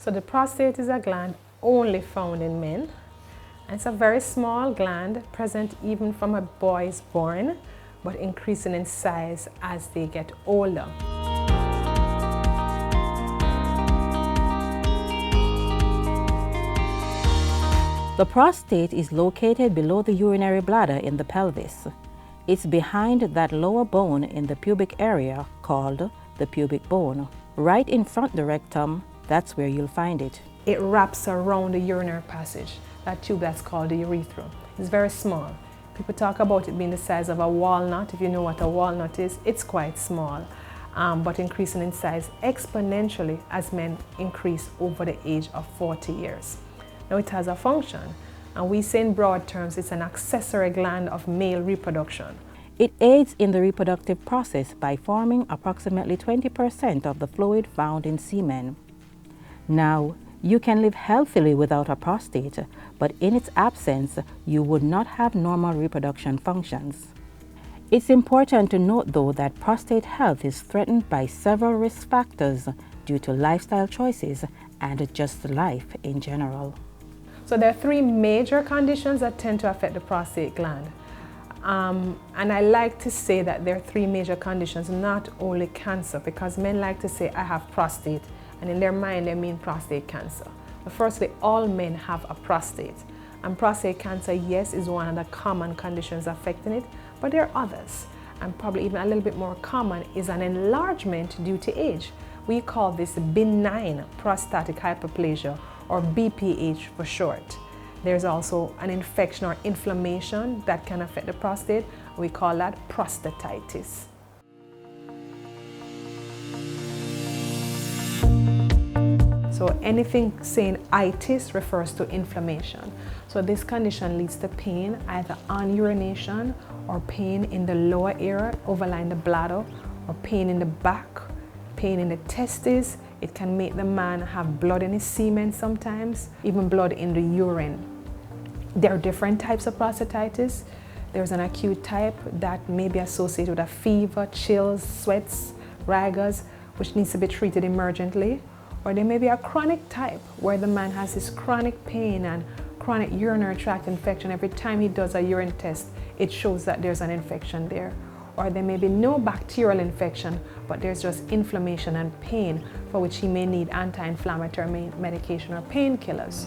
So the prostate is a gland only found in men. And it's a very small gland, present even from a boy is born, but increasing in size as they get older. The prostate is located below the urinary bladder in the pelvis. It's behind that lower bone in the pubic area called the pubic bone. Right in front of the rectum, that's where you'll find it. It wraps around the urinary passage, that tube that's called the urethra. It's very small. People talk about it being the size of a walnut. If you know what a walnut is, it's quite small, but increasing in size exponentially as men increase over the age of 40 years. Now it has a function, and we say in broad terms it's an accessory gland of male reproduction. It aids in the reproductive process by forming approximately 20% of the fluid found in semen. Now, you can live healthily without a prostate, but in its absence, you would not have normal reproduction functions. It's important to note, though, that prostate health is threatened by several risk factors due to lifestyle choices and just life in general. So there are three major conditions that tend to affect the prostate gland. And I like to say that there are three major conditions, not only cancer, because men like to say, I have prostate, and in their mind they mean prostate cancer. But firstly, all men have a prostate. And prostate cancer, yes, is one of the common conditions affecting it, but there are others. And probably even a little bit more common is an enlargement due to age. We call this benign prostatic hyperplasia, or BPH for short. There's also an infection or inflammation that can affect the prostate. We call that prostatitis. So anything saying itis refers to inflammation. So this condition leads to pain either on urination or pain in the lower area overlying the bladder, or pain in the back, pain in the testes. It can make the man have blood in his semen sometimes, even blood in the urine. There are different types of prostatitis. There's an acute type that may be associated with a fever, chills, sweats, rigors, which needs to be treated emergently. Or there may be a chronic type where the man has this chronic pain and chronic urinary tract infection. Every time he does a urine test, it shows that there's an infection there. Or there may be no bacterial infection, but there's just inflammation and pain, for which he may need anti-inflammatory medication or painkillers.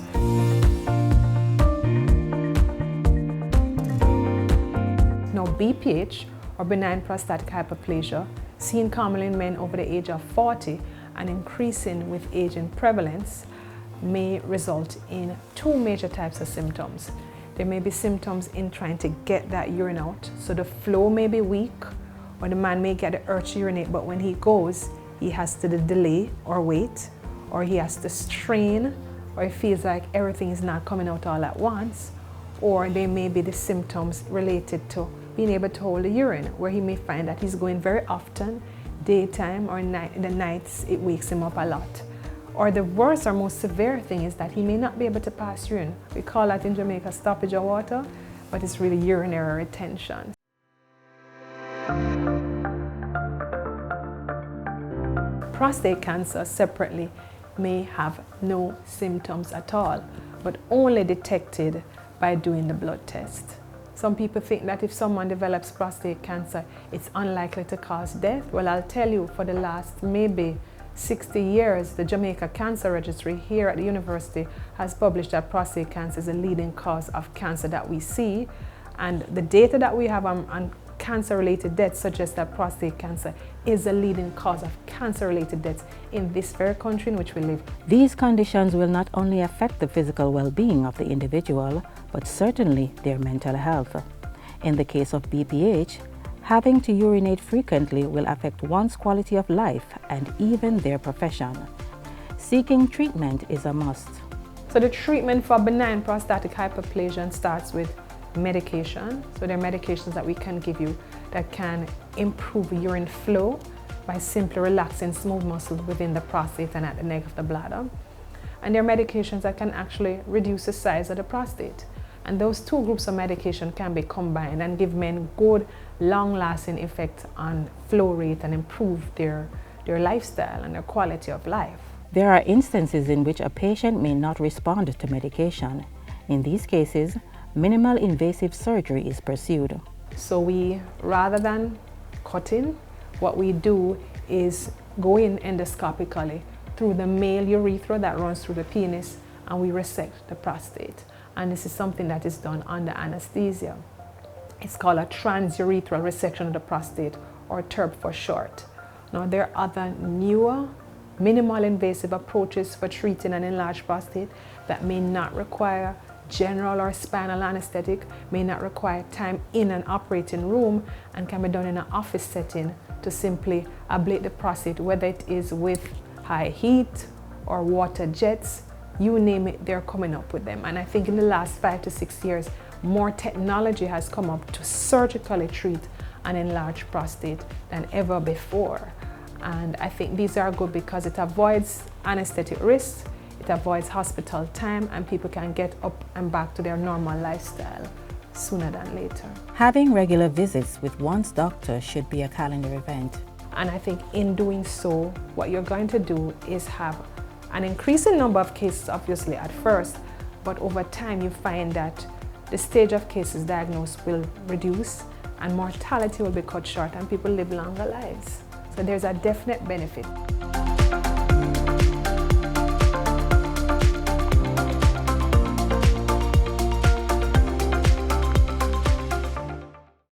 Now, BPH, or benign prostatic hyperplasia, seen commonly in men over the age of 40 and increasing with age and prevalence, may result in two major types of symptoms. There may be symptoms in trying to get that urine out. So the flow may be weak, or the man may get the urge to urinate, but when he goes, he has to delay or wait, or he has to strain, or he feels like everything is not coming out all at once. Or there may be the symptoms related to being able to hold the urine, where he may find that he's going very often, daytime or in the nights, it wakes him up a lot. Or the worst or most severe thing is that he may not be able to pass urine. We call that in Jamaica stoppage of water, but it's really urinary retention. Prostate cancer separately may have no symptoms at all, but only detected by doing the blood test. Some people think that if someone develops prostate cancer, it's unlikely to cause death. Well, I'll tell you, for the last maybe 60 years, the Jamaica Cancer Registry here at the university has published that prostate cancer is a leading cause of cancer that we see. And the data that we have on cancer-related deaths suggests that prostate cancer is a leading cause of cancer-related deaths in this very country in which we live. These conditions will not only affect the physical well-being of the individual, but certainly their mental health. In the case of BPH, having to urinate frequently will affect one's quality of life and even their profession. Seeking treatment is a must. So the treatment for benign prostatic hyperplasia starts with medication. So there are medications that we can give you that can improve urine flow by simply relaxing smooth muscles within the prostate and at the neck of the bladder. And there are medications that can actually reduce the size of the prostate. And those two groups of medication can be combined and give men good, long-lasting effect on flow rate and improve their lifestyle and their quality of life. There are instances in which a patient may not respond to medication. In these cases, minimal invasive surgery is pursued. So rather than cutting, what we do is go in endoscopically through the male urethra that runs through the penis, and we resect the prostate. And this is something that is done under anesthesia. It's called a transurethral resection of the prostate, or TURP for short. Now, there are other newer, minimal invasive approaches for treating an enlarged prostate that may not require general or spinal anesthetic, may not require time in an operating room, and can be done in an office setting to simply ablate the prostate, whether it is with high heat or water jets, you name it, they're coming up with them. And I think in the last 5 to 6 years, more technology has come up to surgically treat an enlarged prostate than ever before. And I think these are good because it avoids anesthetic risks, it avoids hospital time, and people can get up and back to their normal lifestyle sooner than later. Having regular visits with one's doctor should be a calendar event. And I think in doing so, what you're going to do is have an increasing number of cases, obviously at first, but over time you find that the stage of cases diagnosed will reduce and mortality will be cut short and people live longer lives. So there's a definite benefit.